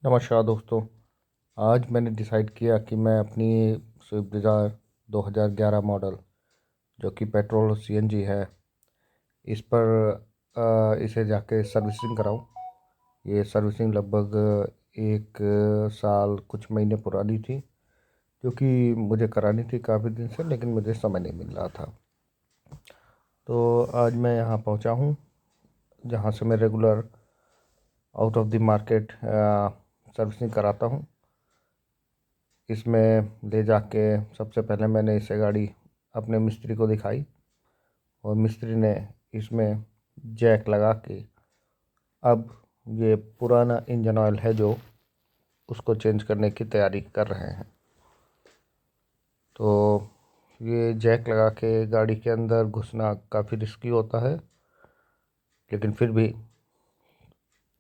नमस्कार दोस्तों। आज मैंने डिसाइड किया कि मैं अपनी स्विफ्ट डिज़ायर 2011 मॉडल, जो कि पेट्रोल और सीएनजी है, इस पर इसे जाके सर्विसिंग कराऊं। ये सर्विसिंग लगभग 1 साल कुछ महीने पुरानी थी, जो कि मुझे करानी थी काफ़ी दिन से, लेकिन मुझे समय नहीं मिल रहा था। तो आज मैं यहाँ पहुँचा हूँ, जहाँ से मैं regular out of the market servicing कराता हूँ। इसमें ले जाके सबसे पहले मैंने इसे गाड़ी अपने मिस्त्री को दिखाई, और मिस्त्री ने इसमें जैक लगा के अब ये पुराना इंजन ऑयल है जो उसको चेंज करने की तैयारी कर रहे हैं। तो ये जैक लगा के गाड़ी के अंदर घुसना काफ़ी रिस्की होता है, लेकिन फिर भी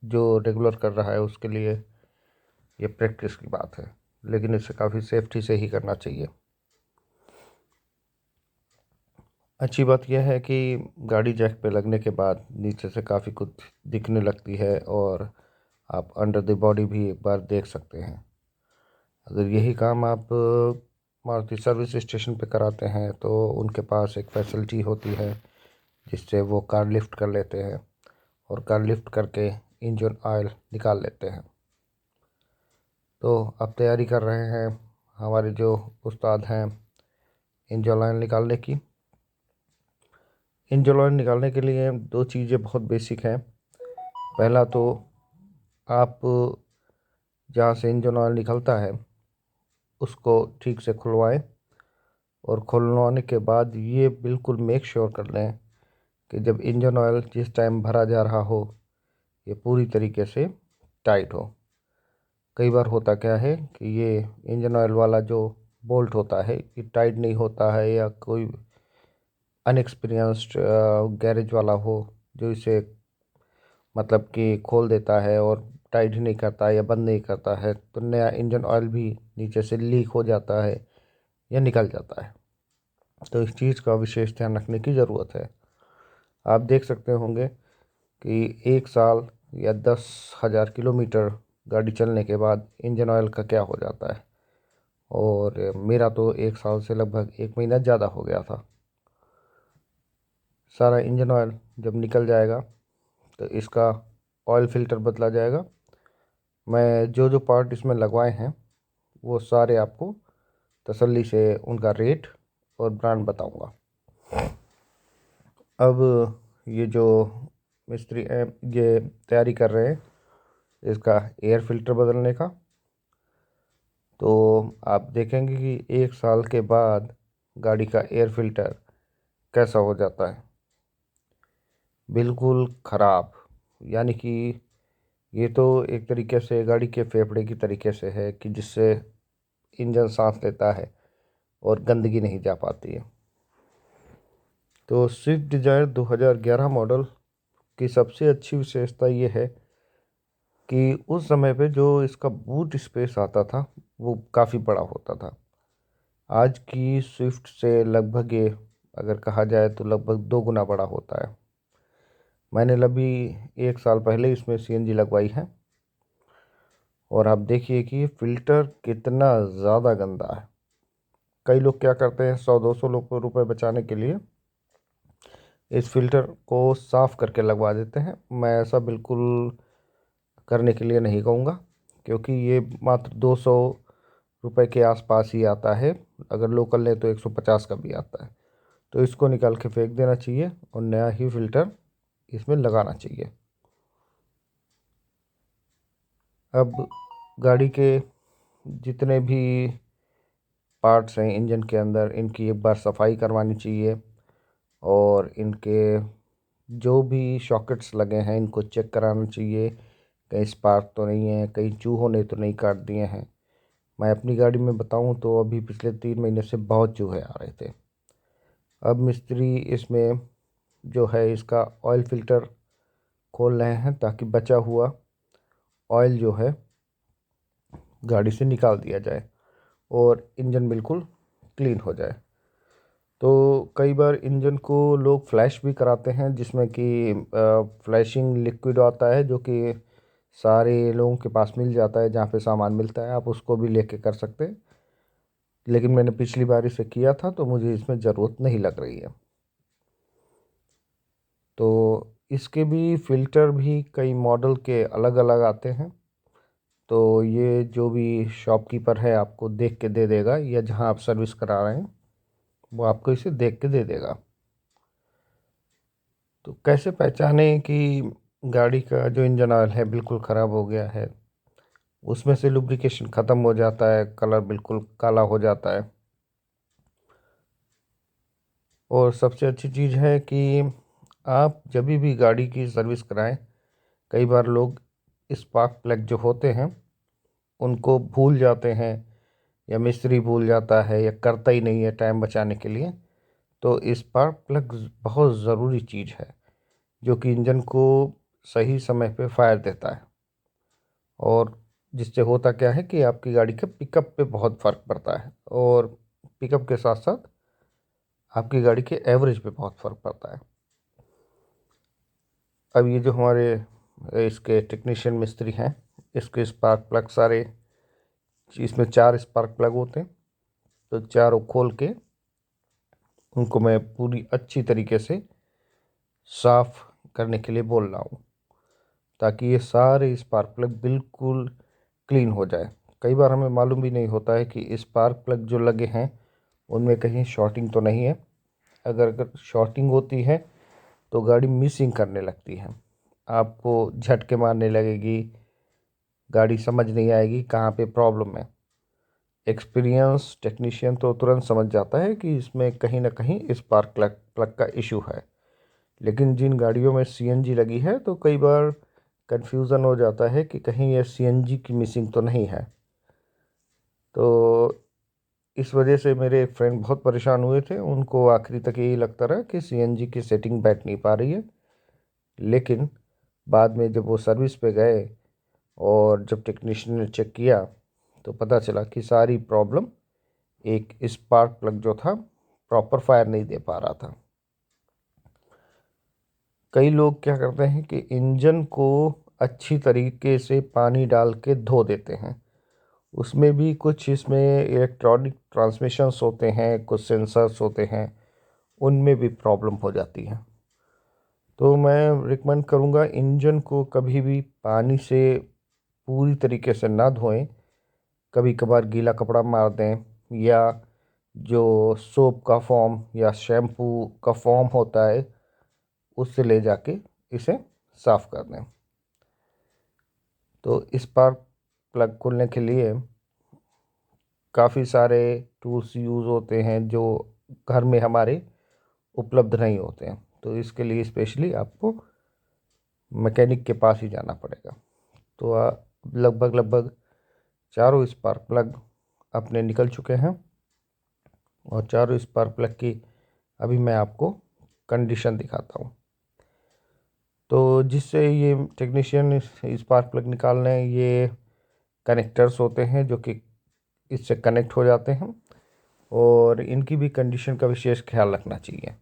जो रेगुलर कर रहा है उसके लिए ये प्रैक्टिस की बात है, लेकिन इसे काफ़ी सेफ्टी से ही करना चाहिए। अच्छी बात यह है कि गाड़ी जैक पे लगने के बाद नीचे से काफ़ी कुछ दिखने लगती है, और आप अंडर द बॉडी भी एक बार देख सकते हैं। अगर यही काम आप मारुति सर्विस स्टेशन पे कराते हैं तो उनके पास एक फैसिलिटी होती है जिससे वो कार लिफ्ट कर लेते हैं, और कार लिफ्ट करके इंजन ऑयल निकाल लेते हैं। तो अब तैयारी कर रहे हैं हमारे जो उस्ताद हैं इंजन ऑयल निकालने की। इंजन ऑयल निकालने के लिए दो चीज़ें बहुत बेसिक हैं। पहला तो आप जहाँ से इंजन ऑयल निकलता है उसको ठीक से खुलवाएं, और खुलवाने के बाद ये बिल्कुल मेक श्योर कर लें कि जब इंजन ऑयल जिस टाइम भरा जा रहा हो ये पूरी तरीके से टाइट हो। कई बार होता क्या है कि ये इंजन ऑयल वाला जो बोल्ट होता है ये टाइट नहीं होता है, या कोई अनएक्सपीरियंस्ड गैरेज वाला हो जो इसे मतलब कि खोल देता है और टाइट ही नहीं करता या बंद नहीं करता है, तो नया इंजन ऑयल भी नीचे से लीक हो जाता है या निकल जाता है। तो इस चीज़ का विशेष ध्यान रखने की ज़रूरत है। आप देख सकते होंगे कि 1 साल या 10,000 किलोमीटर गाड़ी चलने के बाद इंजन ऑयल का क्या हो जाता है, और मेरा तो 1 साल से लगभग 1 महीना ज़्यादा हो गया था। सारा इंजन ऑयल जब निकल जाएगा तो इसका ऑयल फिल्टर बदला जाएगा। मैं जो जो पार्ट इसमें लगवाए हैं वो सारे आपको तसल्ली से उनका रेट और ब्रांड बताऊंगा। अब ये जो मिस्त्री ये तैयारी कर रहे हैं इसका एयर फिल्टर बदलने का, तो आप देखेंगे कि 1 साल के बाद गाड़ी का एयर फिल्टर कैसा हो जाता है, बिल्कुल ख़राब। यानी कि ये तो एक तरीके से गाड़ी के फेफड़े की तरीके से है कि जिससे इंजन सांस लेता है और गंदगी नहीं जा पाती है। तो स्विफ्ट डिज़ायर 2011 मॉडल की सबसे अच्छी विशेषता ये है कि उस समय पे जो इसका बूट स्पेस आता था वो काफ़ी बड़ा होता था। आज की स्विफ्ट से लगभग ये अगर कहा जाए तो लगभग 2 गुना बड़ा होता है। मैंने अभी 1 साल पहले इसमें सीएनजी लगवाई है, और आप देखिए कि फ़िल्टर कितना ज़्यादा गंदा है। कई लोग क्या करते हैं, 100-200 रुपये बचाने के लिए इस फिल्टर को साफ़ करके लगवा देते हैं। मैं ऐसा बिल्कुल करने के लिए नहीं कहूँगा, क्योंकि ये मात्र 200 रुपये के आसपास ही आता है। अगर लोकल ले तो 150 का भी आता है। तो इसको निकाल के फेंक देना चाहिए और नया ही फ़िल्टर इसमें लगाना चाहिए। अब गाड़ी के जितने भी पार्ट्स हैं इंजन के अंदर इनकी एक बार सफाई करवानी चाहिए, और इनके जो भी सॉकेट्स लगे हैं इनको चेक कराना चाहिए, कहीं स्पार्क तो नहीं है, कहीं चूहों ने तो नहीं काट दिए हैं। मैं अपनी गाड़ी में बताऊं तो अभी पिछले 3 महीने से बहुत चूहे आ रहे थे। अब मिस्त्री इसमें जो है इसका ऑयल फिल्टर खोल रहे हैं ताकि बचा हुआ ऑयल जो है गाड़ी से निकाल दिया जाए और इंजन बिल्कुल क्लीन हो जाए। तो कई बार इंजन को लोग फ्लैश भी कराते हैं, जिसमें कि फ्लैशिंग लिक्विड आता है जो कि सारे लोगों के पास मिल जाता है, जहाँ पे सामान मिलता है आप उसको भी लेके कर सकते हैं। लेकिन मैंने पिछली बार इसे किया था तो मुझे इसमें ज़रूरत नहीं लग रही है। तो इसके भी फ़िल्टर भी कई मॉडल के अलग अलग आते हैं। तो ये जो भी शॉपकीपर है आपको देख के दे देगा, या जहाँ आप सर्विस करा रहे हैं वो आपको इसे देख के दे देगा। तो कैसे पहचाने कि गाड़ी का जो इंजन ऑयल है बिल्कुल ख़राब हो गया है, उसमें से लुब्रिकेशन ख़त्म हो जाता है, कलर बिल्कुल काला हो जाता है। और सबसे अच्छी चीज़ है कि आप जब भी गाड़ी की सर्विस कराएं, कई बार लोग स्पार्क प्लग जो होते हैं उनको भूल जाते हैं, या मिस्त्री भूल जाता है, या करता ही नहीं है टाइम बचाने के लिए। तो स्पार्क प्लग बहुत ज़रूरी चीज़ है, जो कि इंजन को सही समय पे फायर देता है। और जिससे होता क्या है कि आपकी गाड़ी के पिकअप पे बहुत फ़र्क पड़ता है, और पिकअप के साथ साथ आपकी गाड़ी के एवरेज पे बहुत फ़र्क पड़ता है। अब ये जो हमारे इसके टेक्नीशियन मिस्त्री हैं, इसके स्पार्क प्लग सारे, इसमें 4 स्पार्क प्लग होते हैं। तो चारों खोल के उनको मैं पूरी अच्छी तरीके से साफ़ करने के लिए बोल रहा हूँ, ताकि ये सारे स्पार्क प्लग बिल्कुल क्लीन हो जाए। कई बार हमें मालूम भी नहीं होता है कि स्पार्क प्लग जो लगे हैं उनमें कहीं शॉर्टिंग तो नहीं है। अगर शॉर्टिंग होती है तो गाड़ी मिसिंग करने लगती है, आपको झटके मारने लगेगी, गाड़ी समझ नहीं आएगी कहाँ पे प्रॉब्लम है। एक्सपीरियंस टेक्नीशियन तो तुरंत समझ जाता है कि इसमें कहीं ना कहीं स्पार्क प्लग प्लग का इशू है। लेकिन जिन गाड़ियों में सीएनजी लगी है तो कई बार कन्फ्यूज़न हो जाता है कि कहीं ये सीएनजी की मिसिंग तो नहीं है। तो इस वजह से मेरे एक फ्रेंड बहुत परेशान हुए थे, उनको आखिरी तक यही लगता रहा कि सीएनजी की सेटिंग बैठ नहीं पा रही है। लेकिन बाद में जब वो सर्विस पे गए और जब टेक्नीशियन ने चेक किया तो पता चला कि सारी प्रॉब्लम एक स्पार्क प्लग जो था प्रॉपर फायर नहीं दे पा रहा था। कई लोग क्या करते हैं कि इंजन को अच्छी तरीके से पानी डाल के धो देते हैं, उसमें भी कुछ इसमें इलेक्ट्रॉनिक ट्रांसमिशंस होते हैं, कुछ सेंसर्स होते हैं, उनमें भी प्रॉब्लम हो जाती है। तो मैं रिकमेंड करूँगा इंजन को कभी भी पानी से पूरी तरीके से ना धोएं। कभी कभार गीला कपड़ा मार दें, या जो सोप का फॉर्म या शैम्पू का फॉर्म होता है उससे ले जाके इसे साफ़ कर दें। तो स्पार्क प्लग खोलने के लिए काफ़ी सारे टूल्स यूज़ होते हैं जो घर में हमारे उपलब्ध नहीं होते हैं। तो इसके लिए स्पेशली आपको मैकेनिक के पास ही जाना पड़ेगा। तो लगभग लगभग चारों स्पार्क प्लग अपने निकल चुके हैं, और चारों स्पार्क प्लग की अभी मैं आपको कंडीशन दिखाता हूँ। तो जिससे ये टेक्नीशियन स्पार्क प्लग निकालने, ये कनेक्टर्स होते हैं जो कि इससे कनेक्ट हो जाते हैं, और इनकी भी कंडीशन का विशेष ख्याल रखना चाहिए।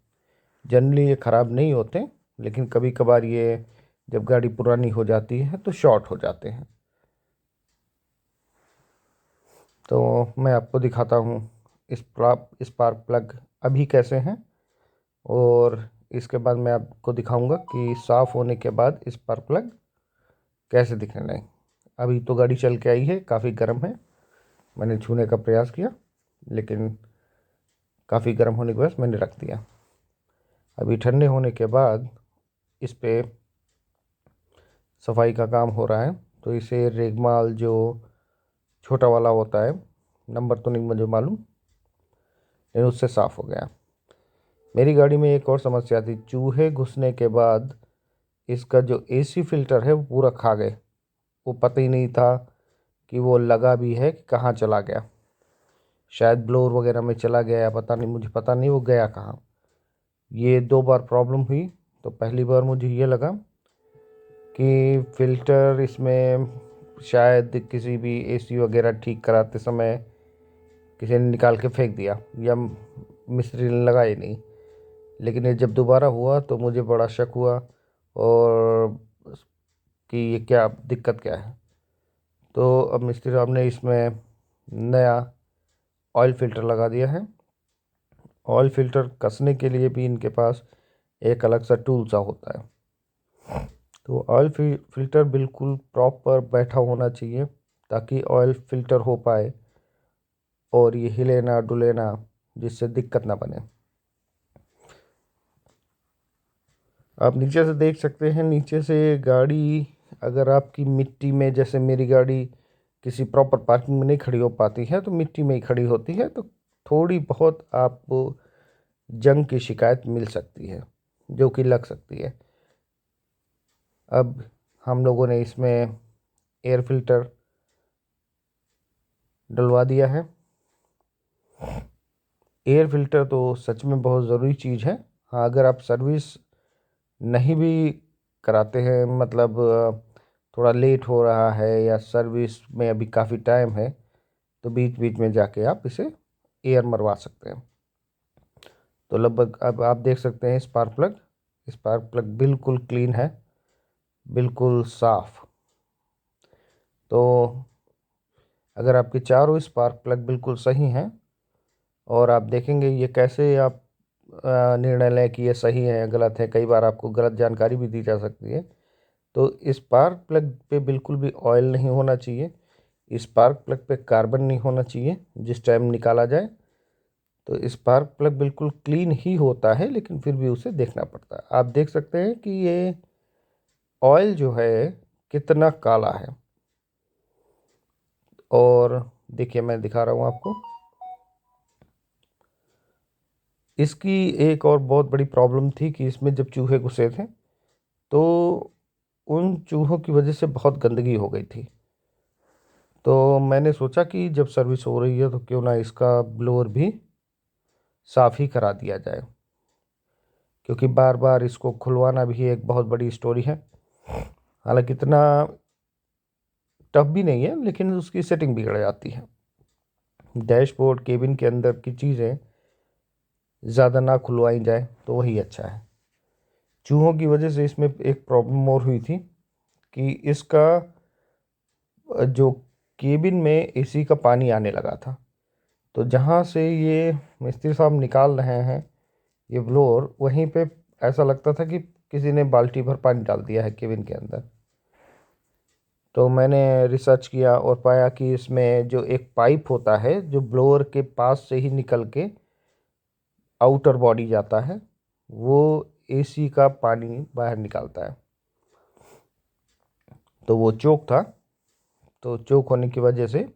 जनरली ये ख़राब नहीं होते, लेकिन कभी कभार ये जब गाड़ी पुरानी हो जाती है तो शॉर्ट हो जाते हैं। तो मैं आपको दिखाता हूँ स्पार्क प्लग अभी कैसे हैं, और इसके बाद मैं आपको दिखाऊंगा कि साफ़ होने के बाद स्पार्क प्लग कैसे दिखने लगे। अभी तो गाड़ी चल के आई है, काफ़ी गर्म है, मैंने छूने का प्रयास किया लेकिन काफ़ी गर्म होने के बाद मैंने रख दिया। अभी ठंडे होने के बाद इस पे सफाई का काम हो रहा है। तो इसे रेगमाल जो छोटा वाला होता है, नंबर तो नहीं मुझे मालूम, लेकिन उससे साफ़ हो गया। मेरी गाड़ी में एक और समस्या थी, चूहे घुसने के बाद इसका जो एसी फिल्टर है वो पूरा खा गए। वो पता ही नहीं था कि वो लगा भी है कि कहाँ चला गया, शायद ब्लोर वगैरह में चला गया या पता नहीं, मुझे पता नहीं वो गया कहाँ। ये 2 बार प्रॉब्लम हुई। तो पहली बार मुझे ये लगा कि फ़िल्टर इसमें शायद किसी भी एसी वगैरह ठीक कराते समय किसी ने निकाल के फेंक दिया, या मिस्त्री ने लगाया नहीं। लेकिन ये जब दोबारा हुआ तो मुझे बड़ा शक हुआ, और कि ये क्या दिक्कत क्या है। तो अब मिस्त्री साहब ने इसमें नया ऑयल फ़िल्टर लगा दिया है। ऑयल फ़िल्टर कसने के लिए भी इनके पास एक अलग सा टूल सा होता है। तो ऑयल फ़िल्टर बिल्कुल प्रॉपर बैठा होना चाहिए ताकि ऑयल फ़िल्टर हो पाए और ये हिले ना डुले ना, जिससे दिक्कत ना बने। आप नीचे से देख सकते हैं, नीचे से गाड़ी अगर आपकी मिट्टी में, जैसे मेरी गाड़ी किसी प्रॉपर पार्किंग में नहीं खड़ी हो पाती है तो मिट्टी में ही खड़ी होती है, तो थोड़ी बहुत आपको जंग की शिकायत मिल सकती है जो कि लग सकती है। अब हम लोगों ने इसमें एयर फिल्टर डलवा दिया है। एयर फिल्टर तो सच में बहुत ज़रूरी चीज़ है। हाँ, अगर आप सर्विस नहीं भी कराते हैं, मतलब थोड़ा लेट हो रहा है या सर्विस में अभी काफ़ी टाइम है, तो बीच बीच में जाके आप इसे एयर मरवा सकते हैं। तो लगभग अब आप देख सकते हैं स्पार्क प्लग बिल्कुल क्लीन है, बिल्कुल साफ़। तो अगर आपके चारों स्पार्क प्लग बिल्कुल सही हैं और आप देखेंगे ये कैसे आप निर्णय लें कि ये सही है या गलत है, कई बार आपको गलत जानकारी भी दी जा सकती है। तो स्पार्क प्लग पे बिल्कुल भी ऑयल नहीं होना चाहिए, स्पार्क प्लग पे कार्बन नहीं होना चाहिए जिस टाइम निकाला जाए। तो स्पार्क प्लग बिल्कुल क्लीन ही होता है, लेकिन फिर भी उसे देखना पड़ता है। आप देख सकते हैं कि ये ऑयल जो है कितना काला है। और देखिए, मैं दिखा रहा हूँ आपको, इसकी एक और बहुत बड़ी प्रॉब्लम थी कि इसमें जब चूहे घुसे थे तो उन चूहों की वजह से बहुत गंदगी हो गई थी। तो मैंने सोचा कि जब सर्विस हो रही है तो क्यों ना इसका ब्लोअर भी साफ़ ही करा दिया जाए, क्योंकि बार बार इसको खुलवाना भी एक बहुत बड़ी स्टोरी है। हालांकि इतना टफ भी नहीं है, लेकिन उसकी सेटिंग बिगड़ जाती है। डैशबोर्ड केबिन के अंदर की चीज़ें ज़्यादा ना खुलवाई जाए तो वही अच्छा है। चूहों की वजह से इसमें एक प्रॉब्लम और हुई थी कि इसका जो केबिन में एसी का पानी आने लगा था। तो जहाँ से ये मिस्त्री साहब निकाल रहे हैं ये ब्लोअर, वहीं पे ऐसा लगता था कि किसी ने बाल्टी भर पानी डाल दिया है केबिन के अंदर। तो मैंने रिसर्च किया और पाया कि इसमें जो एक पाइप होता है जो ब्लोअर के पास से ही निकल के आउटर बॉडी जाता है, वो एसी का पानी बाहर निकालता है। तो वो चोक था, तो चोक होने की वजह से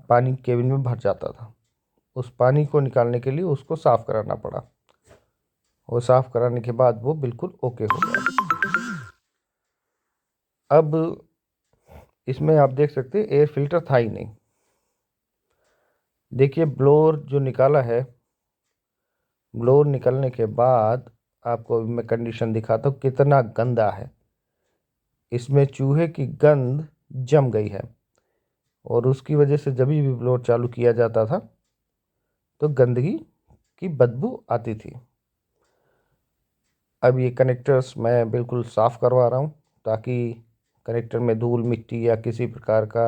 पानी केबिन में भर जाता था। उस पानी को निकालने के लिए उसको साफ़ कराना पड़ा। वो साफ़ कराने के बाद वो बिल्कुल ओके हो गया। अब इसमें आप देख सकते हैं एयर फिल्टर था ही नहीं। देखिए, ब्लोअर जो निकाला है, ब्लोअर निकलने के बाद आपको मैं कंडीशन दिखाता हूँ कितना गंदा है। इसमें चूहे की गंध जम गई है और उसकी वजह से जब भी ब्लोअर चालू किया जाता था तो गंदगी की बदबू आती थी। अब ये कनेक्टर्स मैं बिल्कुल साफ़ करवा रहा हूँ ताकि कनेक्टर में धूल मिट्टी या किसी प्रकार का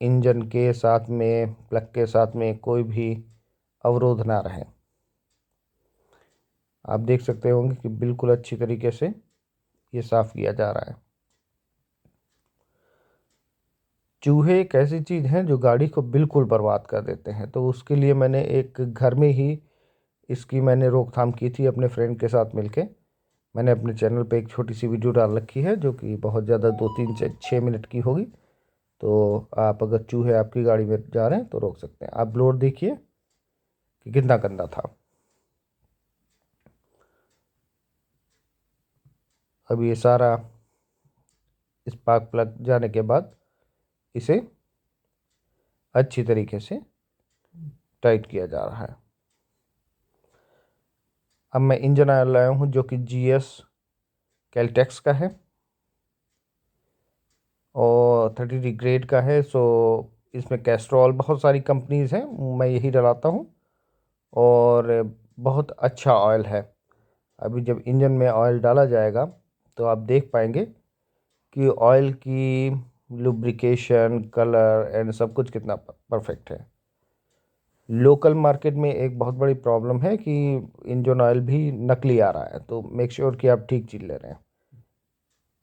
इंजन के साथ में, प्लग के साथ में कोई भी अवरोध ना रहे। आप देख सकते होंगे कि बिल्कुल अच्छी तरीके से ये साफ़ किया जा रहा है। चूहे एक ऐसी चीज़ हैं जो गाड़ी को बिल्कुल बर्बाद कर देते हैं, तो उसके लिए मैंने एक घर में ही इसकी मैंने रोकथाम की थी अपने फ्रेंड के साथ मिलके। मैंने अपने चैनल पे एक छोटी सी वीडियो डाल रखी है जो कि बहुत ज़्यादा 2 3 6 मिनट की होगी। तो आप अगर चूहे आपकी गाड़ी में जा रहे हैं तो रोक सकते हैं। आप ब्लोअर देखिए कि कितना गंदा था। अब ये सारा स्पार्क प्लग जाने के बाद इसे अच्छी तरीके से टाइट किया जा रहा है। अब मैं इंजन ऑयल लाया हूँ जो कि GS कैलटेक्स का है और 30 ग्रेड का है। सो इसमें कैस्ट्रॉल, बहुत सारी कंपनीज़ हैं, मैं यही डलाता हूँ और बहुत अच्छा ऑयल है। अभी जब इंजन में ऑयल डाला जाएगा तो आप देख पाएंगे कि ऑयल की लुब्रिकेशन, कलर एंड सब कुछ कितना परफेक्ट है। लोकल मार्केट में एक बहुत बड़ी प्रॉब्लम है कि इंजन ऑयल भी नकली आ रहा है, तो मेक श्योर कि आप ठीक चीज़ ले रहे हैं।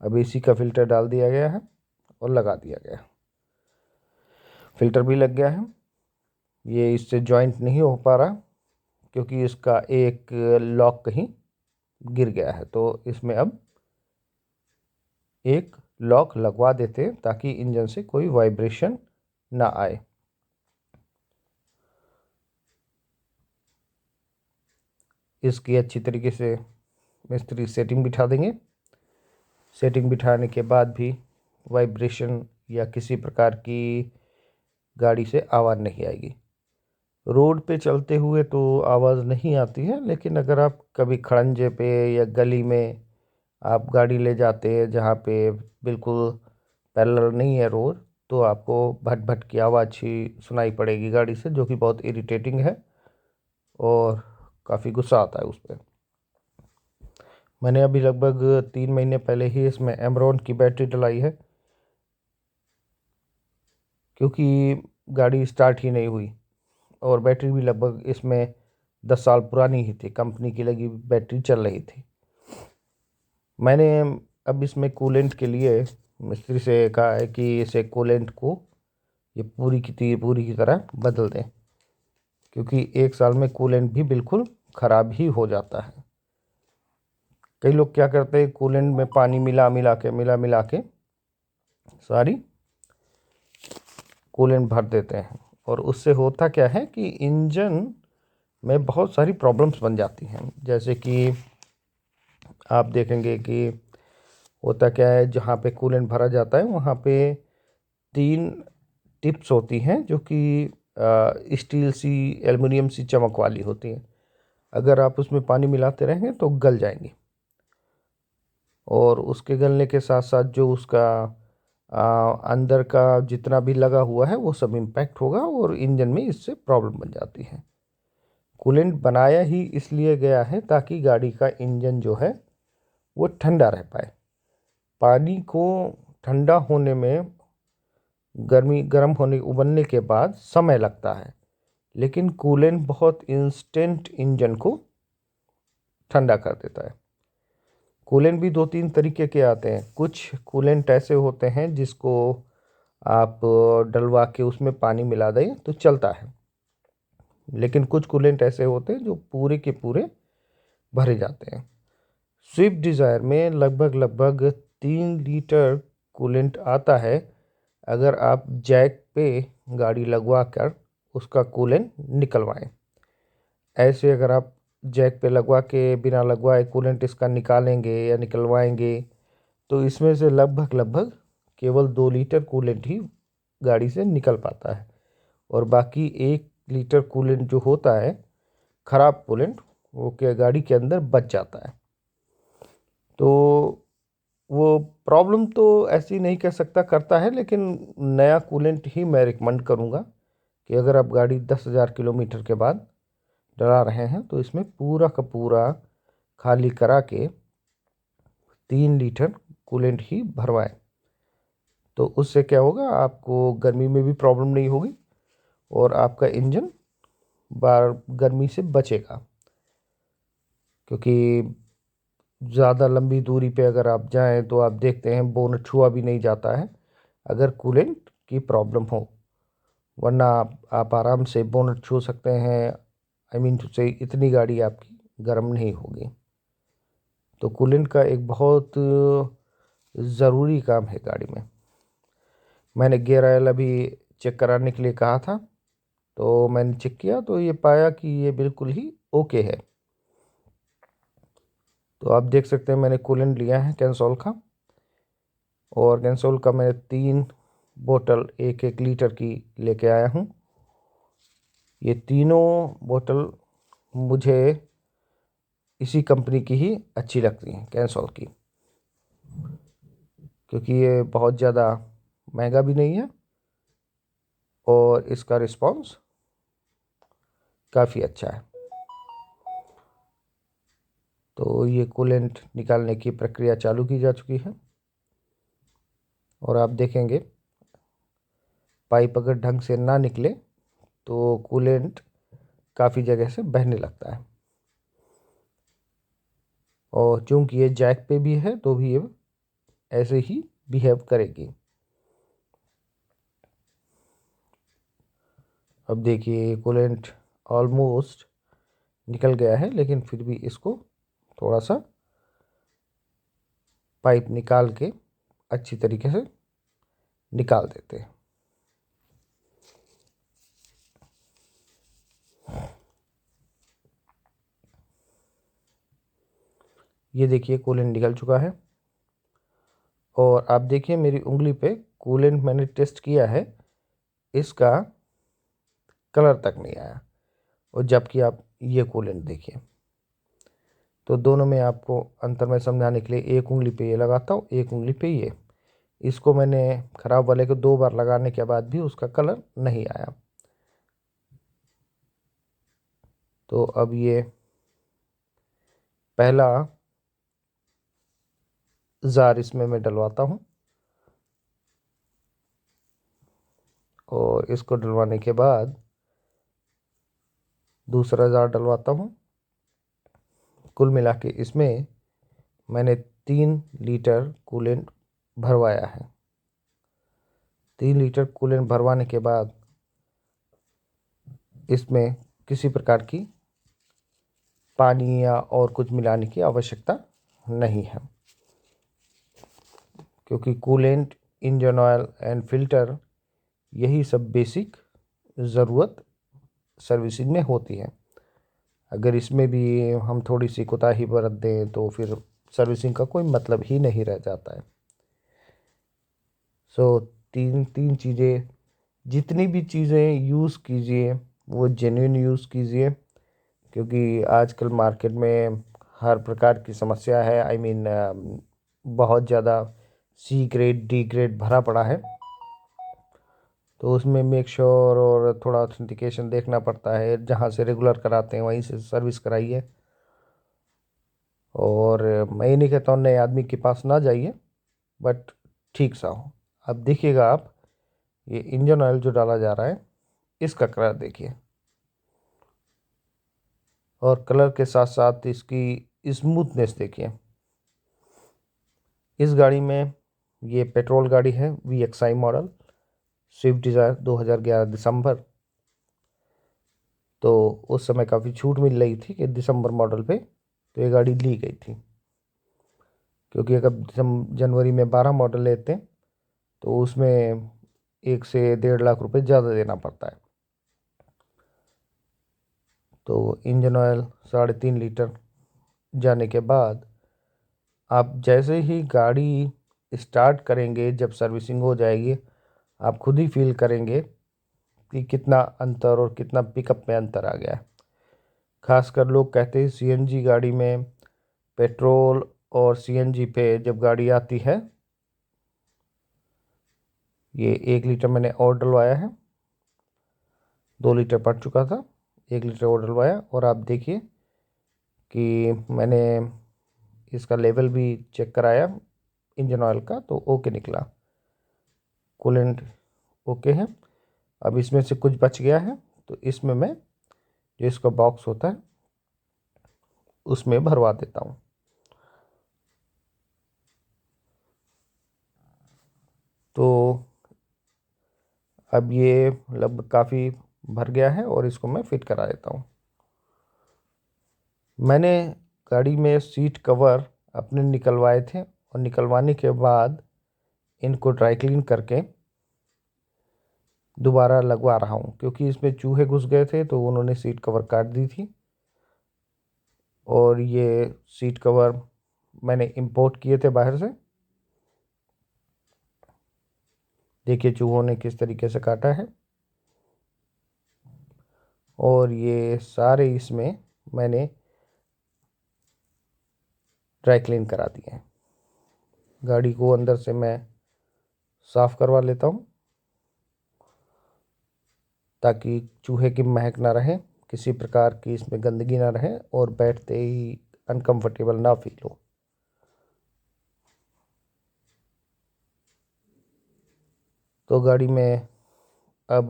अभी इसी का फ़िल्टर डाल दिया गया है और लगा दिया गया है। फ़िल्टर भी लग गया है। ये इससे जॉइंट नहीं हो पा रहा क्योंकि इसका एक लॉक कहीं गिर गया है, तो इसमें अब एक लॉक लगवा देते हैं ताकि इंजन से कोई वाइब्रेशन ना आए। इसकी अच्छी तरीके से मिस्त्री सेटिंग बिठा देंगे। सेटिंग बिठाने के बाद भी वाइब्रेशन या किसी प्रकार की गाड़ी से आवाज़ नहीं आएगी। रोड पे चलते हुए तो आवाज़ नहीं आती है, लेकिन अगर आप कभी खड़ंजे पे या गली में आप गाड़ी ले जाते हैं जहाँ पे बिल्कुल पैरेलल नहीं है रोड, तो आपको भट भट की आवाज़ ही सुनाई पड़ेगी गाड़ी से, जो कि बहुत इरिटेटिंग है और काफ़ी गुस्सा आता है उस पर। मैंने अभी लगभग 3 महीने पहले ही इसमें एमरॉन की बैटरी डलाई है, क्योंकि गाड़ी स्टार्ट ही नहीं हुई और बैटरी भी लगभग इसमें 10 साल पुरानी ही थी, कंपनी की लगी बैटरी चल रही थी। मैंने अब इसमें कूलेंट के लिए मिस्त्री से कहा है कि इसे कूलेंट को ये पूरी की तरह बदल दें, क्योंकि 1 साल में कूलेंट भी बिल्कुल ख़राब ही हो जाता है। कई लोग क्या करते हैं, कूलेंट में पानी मिला मिला के सारी कूलेंट भर देते हैं, और उससे होता क्या है कि इंजन में बहुत सारी प्रॉब्लम्स बन जाती हैं। जैसे कि आप देखेंगे कि होता क्या है, जहाँ पे कूलेंट भरा जाता है वहाँ पे 3 टिप्स होती हैं जो कि स्टील सी, एल्युमिनियम सी चमक वाली होती हैं। अगर आप उसमें पानी मिलाते रहेंगे तो गल जाएंगी, और उसके गलने के साथ साथ जो उसका अंदर का जितना भी लगा हुआ है वो सब इम्पैक्ट होगा और इंजन में इससे प्रॉब्लम बन जाती है। कूलेंट बनाया ही इसलिए गया है ताकि गाड़ी का इंजन जो है वो ठंडा रह पाए। पानी को ठंडा होने में, गर्म होने, उबलने के बाद समय लगता है, लेकिन कूलेंट बहुत इंस्टेंट इंजन को ठंडा कर देता है। कूलेंट भी 2-3 तरीके के आते हैं। कुछ कूलेंट ऐसे होते हैं जिसको आप डलवा के उसमें पानी मिला दें तो चलता है, लेकिन कुछ कूलेंट ऐसे होते हैं जो पूरे के पूरे भरे जाते हैं। स्विफ्ट डिज़ायर में लगभग 3 लीटर कूलेंट आता है अगर आप जैक पे गाड़ी लगवा कर उसका कूलेंट निकलवाएं। ऐसे अगर आप जैक पे लगवा के बिना लगवाए कूलेंट इसका निकालेंगे या निकलवाएंगे तो इसमें से लगभग केवल 2 लीटर कूलेंट ही गाड़ी से निकल पाता है, और बाकी 1 लीटर कूलेंट जो होता है, ख़राब कूलेंट, वो क्या गाड़ी के अंदर बच जाता है। तो वो प्रॉब्लम तो ऐसी नहीं कह सकता करता है, लेकिन नया कूलेंट ही मैं रिकमेंड करूँगा कि अगर आप गाड़ी 10,000 किलोमीटर के बाद डला रहे हैं तो इसमें पूरा का पूरा खाली करा के 3 लीटर कूलेंट ही भरवाएं। तो उससे क्या होगा, आपको गर्मी में भी प्रॉब्लम नहीं होगी और आपका इंजन बार गर्मी से बचेगा। क्योंकि ज़्यादा लंबी दूरी पे अगर आप जाएं तो आप देखते हैं बोनट छुआ भी नहीं जाता है अगर कूलेंट की प्रॉब्लम हो, वरना आप आराम से बोनट छू सकते हैं। आई मीन टू से इतनी गाड़ी आपकी गर्म नहीं होगी। तो कूलेंट का एक बहुत ज़रूरी काम है गाड़ी में। मैंने गियर ऑयल अभी चेक कराने के लिए कहा था, तो मैंने चेक किया तो ये पाया कि ये बिल्कुल ही ओके है। तो आप देख सकते हैं मैंने कूलेंट लिया है कैंसोल का, और कैंसोल का मैंने 3 बोतल 1-1 लीटर की लेके आया हूँ। ये तीनों बोतल मुझे इसी कंपनी की ही अच्छी लगती हैं, कैंसोल की, क्योंकि ये बहुत ज़्यादा महंगा भी नहीं है और इसका रिस्पांस काफ़ी अच्छा है। तो ये कूलेंट निकालने की प्रक्रिया चालू की जा चुकी है और आप देखेंगे पाइप अगर ढंग से ना निकले तो कूलेंट काफ़ी जगह से बहने लगता है। और चूंकि ये जैक पे भी है तो भी ये ऐसे ही बिहेव करेगी। अब देखिए कूलेंट ऑलमोस्ट निकल गया है, लेकिन फिर भी इसको थोड़ा सा पाइप निकाल के अच्छी तरीके से निकाल देते हैं। ये देखिए कूलेंट निकल चुका है और आप देखिए मेरी उंगली पे कूलेंट मैंने टेस्ट किया है, इसका कलर तक नहीं आया। और जबकि आप ये कूलेंट देखिए, तो दोनों में आपको अंतर में समझाने के लिए एक उंगली पे ये लगाता हूँ, एक उंगली पे ये। इसको मैंने ख़राब वाले को 2 बार लगाने के बाद भी उसका कलर नहीं आया। तो अब ये पहला जार इसमें मैं डलवाता हूँ और इसको डलवाने के बाद दूसरा जार डलवाता हूँ। कुल मिला के इसमें मैंने 3 लीटर कूलेंट भरवाया है। 3 लीटर कूलेंट भरवाने के बाद इसमें किसी प्रकार की पानी या और कुछ मिलाने की आवश्यकता नहीं है, क्योंकि coolant, engine oil and filter यही सब बेसिक ज़रूरत सर्विसिंग में होती है। अगर इसमें भी हम थोड़ी सी कोताही बरत दें तो फिर सर्विसिंग का कोई मतलब ही नहीं रह जाता है। सो तीन तीन चीज़ें, जितनी भी चीज़ें यूज़ कीजिए वो जेन्युइन यूज़ कीजिए, क्योंकि आजकल मार्केट में हर प्रकार की समस्या है। आई मीन बहुत ज़्यादा सी ग्रेड डी ग्रेड भरा पड़ा है, तो उसमें मेक श्योर और थोड़ा ऑथेंटिकेशन देखना पड़ता है। जहाँ से रेगुलर कराते हैं वहीं से सर्विस कराइए। और मैं ये नहीं कहता हूँ नए आदमी के पास ना जाइए, बट ठीक सा हो। अब देखिएगा आप, ये इंजन ऑयल जो डाला जा रहा है इसका कलर देखिए, और कलर के साथ साथ इसकी स्मूथनेस देखिए। इस गाड़ी में, ये पेट्रोल गाड़ी है, VXI मॉडल, स्विफ्ट डिज़ायर 2011 दिसंबर। तो उस समय काफ़ी छूट मिल रही थी कि दिसंबर मॉडल पे तो ये गाड़ी ली गई थी, क्योंकि अगर जनवरी में 12 मॉडल लेते हैं तो उसमें 1 से 1.5 लाख रुपए ज़्यादा देना पड़ता है। तो इंजन ऑयल 3.5 लीटर जाने के बाद आप जैसे ही गाड़ी स्टार्ट करेंगे, जब सर्विसिंग हो जाएगी, आप खुद ही फील करेंगे कि कितना अंतर और कितना पिकअप में अंतर आ गया है। खासकर लोग कहते हैं CNG गाड़ी में, पेट्रोल और CNG पे जब गाड़ी आती है, ये 1 लीटर मैंने और डलवाया है, 2 लीटर पड़ चुका था, 1 लीटर और डलवाया। और आप देखिए कि मैंने इसका लेवल भी चेक कराया इंजन ऑयल का, तो ओके निकला, कूलेंट ओके है। अब इसमें से कुछ बच गया है तो इसमें मैं, जो इसका बॉक्स होता है उसमें भरवा देता हूँ। तो अब ये लगभग काफ़ी भर गया है और इसको मैं फिट करा देता हूँ। मैंने गाड़ी में सीट कवर अपने निकलवाए थे और निकलवाने के बाद इनको ड्राई क्लीन करके दोबारा लगवा रहा हूँ, क्योंकि इसमें चूहे घुस गए थे तो उन्होंने सीट कवर काट दी थी। और ये सीट कवर मैंने इंपोर्ट किए थे बाहर से। देखिए चूहों ने किस तरीके से काटा है। और ये सारे इसमें मैंने ड्राई क्लीन करा दिए हैं। गाड़ी को अंदर से मैं साफ़ करवा लेता हूँ ताकि चूहे की महक ना रहे, किसी प्रकार की इसमें गंदगी ना रहे, और बैठते ही अनकंफर्टेबल ना फील हो। तो गाड़ी में अब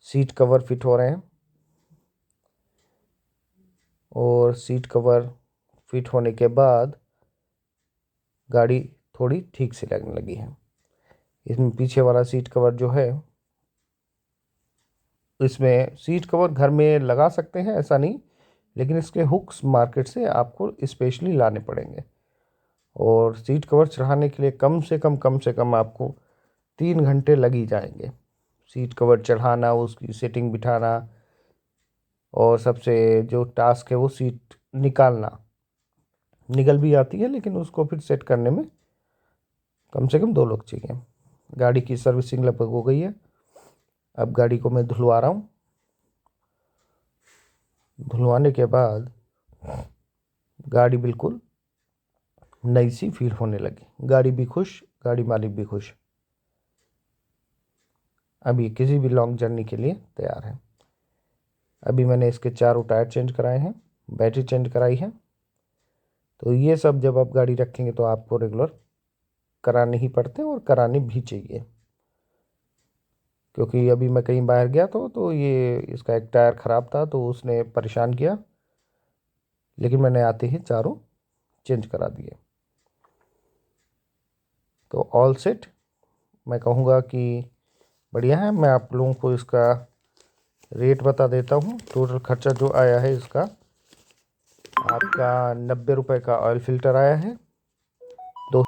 सीट कवर फिट हो रहे हैं और सीट कवर फिट होने के बाद गाड़ी थोड़ी ठीक से लगने लगी है। इसमें पीछे वाला सीट कवर जो है, इसमें सीट कवर घर में लगा सकते हैं ऐसा नहीं, लेकिन इसके हुक्स मार्केट से आपको स्पेशली लाने पड़ेंगे। और सीट कवर चढ़ाने के लिए कम से कम आपको 3 घंटे लग ही जाएंगे। सीट कवर चढ़ाना, उसकी सेटिंग बिठाना, और सबसे जो टास्क है वो सीट निकालना। निकल भी आती है लेकिन उसको फिर सेट करने में कम से कम 2 लोग चाहिए। गाड़ी की सर्विसिंग लगभग हो गई है। अब गाड़ी को मैं धुलवा रहा हूँ। धुलवाने के बाद गाड़ी बिल्कुल नई सी फील होने लगी। गाड़ी भी खुश, गाड़ी मालिक भी खुश। अभी किसी भी लॉन्ग जर्नी के लिए तैयार है। अभी मैंने इसके चारों टायर चेंज कराए हैं, बैटरी चेंज कराई है। तो ये सब जब आप गाड़ी रखेंगे तो आपको रेगुलर कराने ही पड़ते हैं और कराने भी चाहिए। क्योंकि अभी मैं कहीं बाहर गया तो ये इसका एक टायर ख़राब था तो उसने परेशान किया, लेकिन मैंने आते ही चारों चेंज करा दिए। तो ऑल सेट मैं कहूँगा कि बढ़िया है। मैं आप लोगों को इसका रेट बता देता हूँ। टोटल खर्चा जो आया है इसका आपका 90 रुपये का ऑयल फिल्टर आया है। दो